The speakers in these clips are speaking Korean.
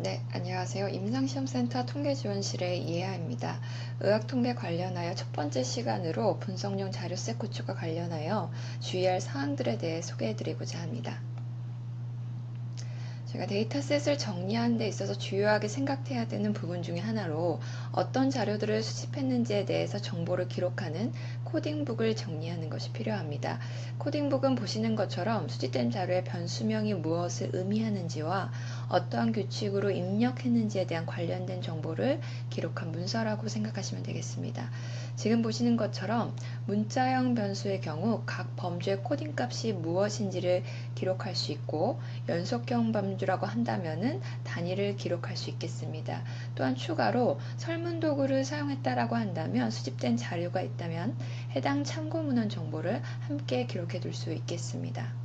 네, 안녕하세요. 임상시험센터 통계지원실의 이혜아입니다. 의학통계 관련하여 첫 번째 시간으로 분석용 자료셋 구축과 관련하여 주의할 사항들에 대해 소개해드리고자 합니다. 제가 데이터셋을 정리하는 데 있어서 주요하게 생각해야 되는 부분 중에 하나로 어떤 자료들을 수집했는지에 대해서 정보를 기록하는 코딩북을 정리하는 것이 필요합니다. 코딩북은 보시는 것처럼 수집된 자료의 변수명이 무엇을 의미하는지와 어떠한 규칙으로 입력했는지에 대한 관련된 정보를 기록한 문서라고 생각하시면 되겠습니다. 지금 보시는 것처럼 문자형 변수의 경우 각 범주의 코딩 값이 무엇인지를 기록할 수 있고 연속형 범주라고 한다면은 단위를 기록할 수 있겠습니다. 또한 추가로 설문 도구를 사용했다라고 한다면 수집된 자료가 있다면 해당 참고 문헌 정보를 함께 기록해 둘 수 있겠습니다.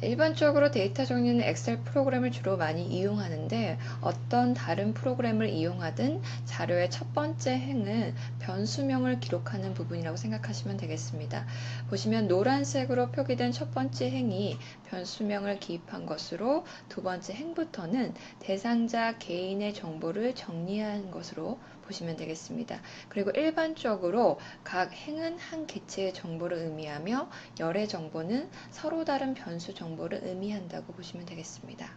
일반적으로 데이터 정리는 엑셀 프로그램을 주로 많이 이용하는데 어떤 다른 프로그램을 이용하든 자료의 첫 번째 행은 변수명을 기록하는 부분이라고 생각하시면 되겠습니다. 보시면 노란색으로 표기된 첫 번째 행이 변수명을 기입한 것으로 두 번째 행부터는 대상자 개인의 정보를 정리한 것으로 보시면 되겠습니다. 그리고 일반적으로 각 행은 한 개체의 정보를 의미하며 열의 정보는 서로 다른 변수 정보를 의미한다고 보시면 되겠습니다.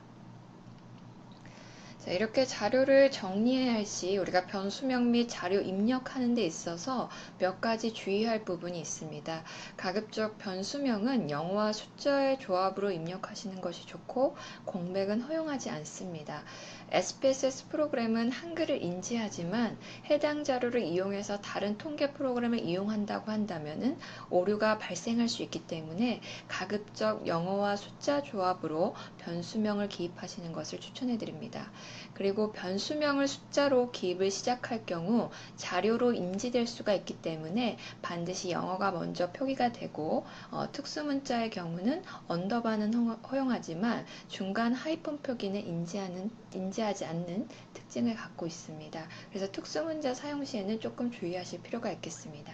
자, 이렇게 자료를 정리해야 할 시 우리가 변수명 및 자료 입력하는 데 있어서 몇 가지 주의할 부분이 있습니다. 가급적 변수명은 영어와 숫자의 조합으로 입력하시는 것이 좋고 공백은 허용하지 않습니다. SPSS 프로그램은 한글을 인지하지만 해당 자료를 이용해서 다른 통계 프로그램을 이용한다고 한다면 오류가 발생할 수 있기 때문에 가급적 영어와 숫자 조합으로 변수명을 기입하시는 것을 추천해 드립니다. 그리고 변수명을 숫자로 기입을 시작할 경우 자료로 인지될 수가 있기 때문에 반드시 영어가 먼저 표기가 되고 특수문자의 경우는 언더바는 허용하지만 중간 하이픈 표기는 인지하지 않는 특징을 갖고 있습니다. 그래서 특수문자 사용 시에는 조금 주의하실 필요가 있겠습니다.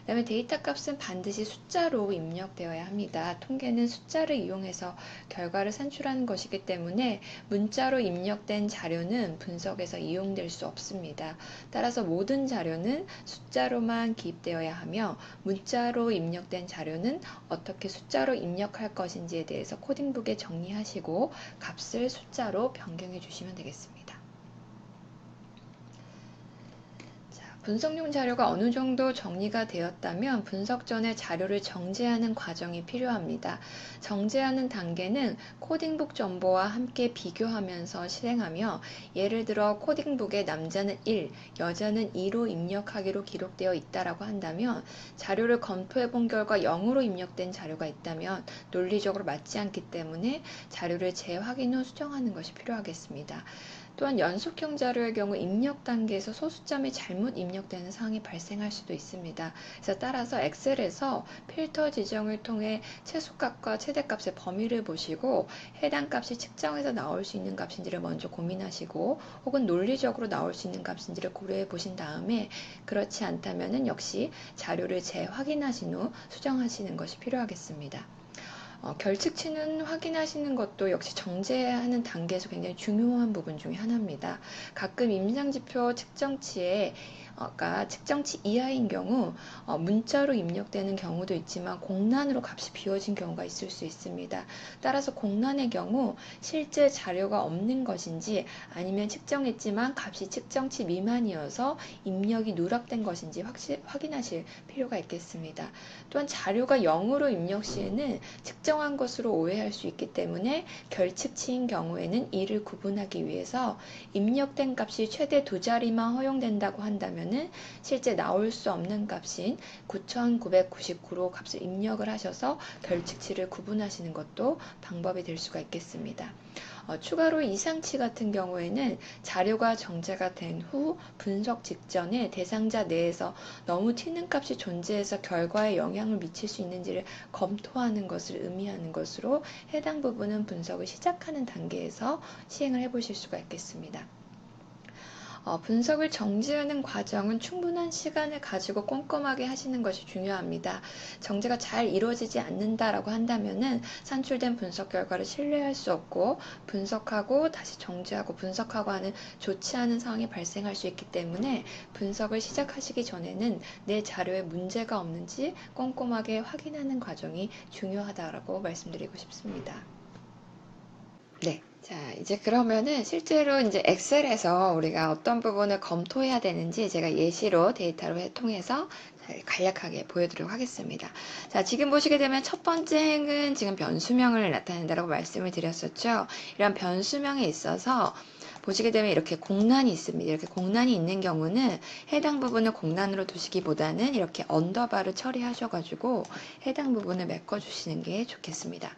그다음에 데이터 값은 반드시 숫자로 입력되어야 합니다. 통계는 숫자를 이용해서 결과를 산출하는 것이기 때문에 문자로 입력된 자료는 분석에서 이용될 수 없습니다. 따라서 모든 자료는 숫자로만 기입되어야 하며 문자로 입력된 자료는 어떻게 숫자로 입력할 것인지에 대해서 코딩북에 정리하시고 값을 숫자로 변경해 주시면 되겠습니다. 분석용 자료가 어느 정도 정리가 되었다면 분석 전에 자료를 정제하는 과정이 필요합니다. 정제하는 단계는 코딩북 정보와 함께 비교하면서 실행하며 예를 들어 코딩북에 남자는 1, 여자는 2로 입력하기로 기록되어 있다라고 한다면 자료를 검토해 본 결과 0으로 입력된 자료가 있다면 논리적으로 맞지 않기 때문에 자료를 재확인 후 수정하는 것이 필요하겠습니다. 또한 연속형 자료의 경우 입력 단계에서 소수점 이 잘못 입력되는 상황이 발생할 수도 있습니다. 그래서 따라서 엑셀에서 필터 지정을 통해 최소값과 최대값의 범위를 보시고 해당 값이 측정해서 나올 수 있는 값인지를 먼저 고민하시고 혹은 논리적으로 나올 수 있는 값인지를 고려해 보신 다음에 그렇지 않다면 역시 자료를 재확인하신 후 수정하시는 것이 필요하겠습니다. 결측치는 확인하시는 것도 역시 정제하는 단계에서 굉장히 중요한 부분 중에 하나입니다. 가끔 임상지표 측정치에 측정치 이하인 경우 문자로 입력되는 경우도 있지만 공란으로 값이 비워진 경우가 있을 수 있습니다. 따라서 공란의 경우 실제 자료가 없는 것인지 아니면 측정했지만 값이 측정치 미만이어서 입력이 누락된 것인지 확인하실 필요가 있겠습니다. 또한 자료가 0으로 입력 시에는 측정한 것으로 오해할 수 있기 때문에 결측치인 경우에는 이를 구분하기 위해서 입력된 값이 최대 두 자리만 허용된다고 한다면 실제 나올 수 없는 값인 9,999로 값을 입력을 하셔서 결측치를 구분하시는 것도 방법이 될 수가 있겠습니다. 추가로 이상치 같은 경우에는 자료가 정제가 된 후 분석 직전에 대상자 내에서 너무 튀는 값이 존재해서 결과에 영향을 미칠 수 있는지를 검토하는 것을 의미하는 것으로 해당 부분은 분석을 시작하는 단계에서 시행을 해 보실 수가 있겠습니다. 분석을 정지하는 과정은 충분한 시간을 가지고 꼼꼼하게 하시는 것이 중요합니다. 정지가 잘 이루어지지 않는다라고 한다면은 산출된 분석 결과를 신뢰할 수 없고 분석하고 다시 정지하고 분석하고 하는 좋지 않은 상황이 발생할 수 있기 때문에 분석을 시작하시기 전에는 내 자료에 문제가 없는지 꼼꼼하게 확인하는 과정이 중요하다라고 말씀드리고 싶습니다. 네. 자, 이제 그러면은 실제로 이제 엑셀에서 우리가 어떤 부분을 검토해야 되는지 제가 예시로 데이터로 통해서 간략하게 보여드리도록 하겠습니다. 자, 지금 보시게 되면 첫 번째 행은 지금 변수명을 나타낸다라고 말씀을 드렸었죠. 이런 변수명에 있어서 보시게 되면 이렇게 공란이 있습니다. 이렇게 공란이 있는 경우는 해당 부분을 공란으로 두시기보다는 이렇게 언더바를 처리하셔가지고 해당 부분을 메꿔주시는 게 좋겠습니다.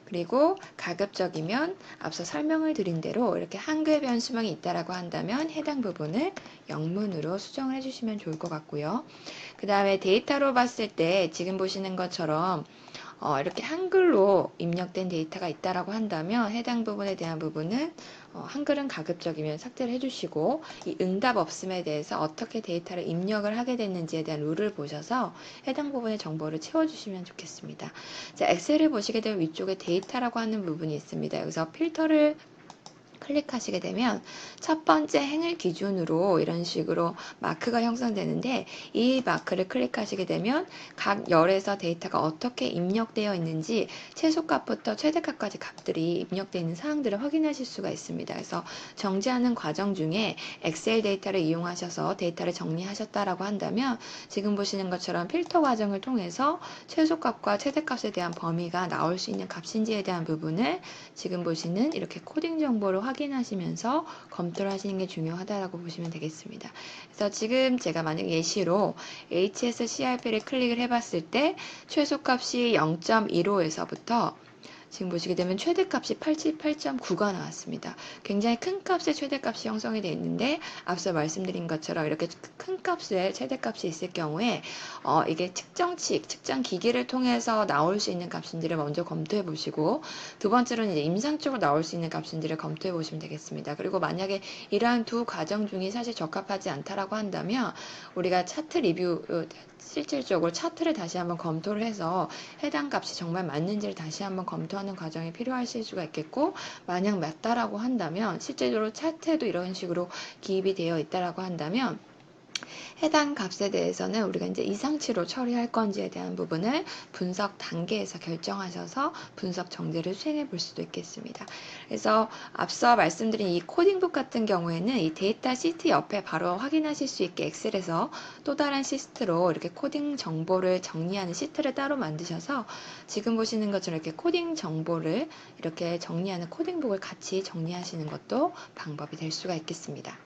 그리고 가급적이면 앞서 설명을 드린 대로 이렇게 한글 변수명이 있다라고 한다면 해당 부분을 영문으로 수정을 해주시면 좋을 것 같고요. 그 다음에 데이터로 봤을 때 지금 보시는 것처럼 이렇게 한글로 입력된 데이터가 있다라고 한다면 해당 부분에 대한 부분은 한글은 가급적이면 삭제를 해주시고 이 응답 없음에 대해서 어떻게 데이터를 입력을 하게 됐는지에 대한 룰을 보셔서 해당 부분의 정보를 채워주시면 좋겠습니다. 자, 엑셀을 보시게 되면 위쪽에 데이터라고 하는 부분이 있습니다. 여기서 필터를 클릭하시게 되면 첫 번째 행을 기준으로 이런 식으로 마크가 형성되는데 이 마크를 클릭하시게 되면 각 열에서 데이터가 어떻게 입력되어 있는지 최소값부터 최대값까지 값들이 입력되어 있는 사항들을 확인하실 수가 있습니다. 그래서 정지하는 과정 중에 엑셀 데이터를 이용하셔서 데이터를 정리하셨다라고 한다면 지금 보시는 것처럼 필터 과정을 통해서 최소값과 최대값에 대한 범위가 나올 수 있는 값인지에 대한 부분을 지금 보시는 이렇게 코딩 정보를 확인하시면서 검토를 하시는 게 중요하다라고 보시면 되겠습니다. 그래서 지금 제가 만약 예시로 HSCRP를 클릭을 해봤을 때 최소값이 0.15에서부터 지금 보시게 되면 최대값이 88.9가 나왔습니다. 굉장히 큰 값의 최대값이 형성이 되어 있는데 앞서 말씀드린 것처럼 이렇게 큰 값의 최대값이 있을 경우에 이게 측정치, 측정 기기를 통해서 나올 수 있는 값인지를 먼저 검토해 보시고 두 번째로는 이제 임상적으로 나올 수 있는 값인지를 검토해 보시면 되겠습니다. 그리고 만약에 이러한 두 과정 중에 사실 적합하지 않다라고 한다면 우리가 차트 리뷰 실질적으로 차트를 다시 한번 검토를 해서 해당 값이 정말 맞는지를 다시 한번 검토하는 과정이 필요하실 수가 있겠고 만약 맞다라고 한다면 실제로 차트에도 이런 식으로 기입이 되어 있다라고 한다면 해당 값에 대해서는 우리가 이제 이상치로 처리할 건지에 대한 부분을 분석 단계에서 결정하셔서 분석 정제를 수행해 볼 수도 있겠습니다. 그래서 앞서 말씀드린 이 코딩북 같은 경우에는 이 데이터 시트 옆에 바로 확인하실 수 있게 엑셀에서 또 다른 시트로 이렇게 코딩 정보를 정리하는 시트를 따로 만드셔서 지금 보시는 것처럼 이렇게 코딩 정보를 이렇게 정리하는 코딩북을 같이 정리하시는 것도 방법이 될 수가 있겠습니다.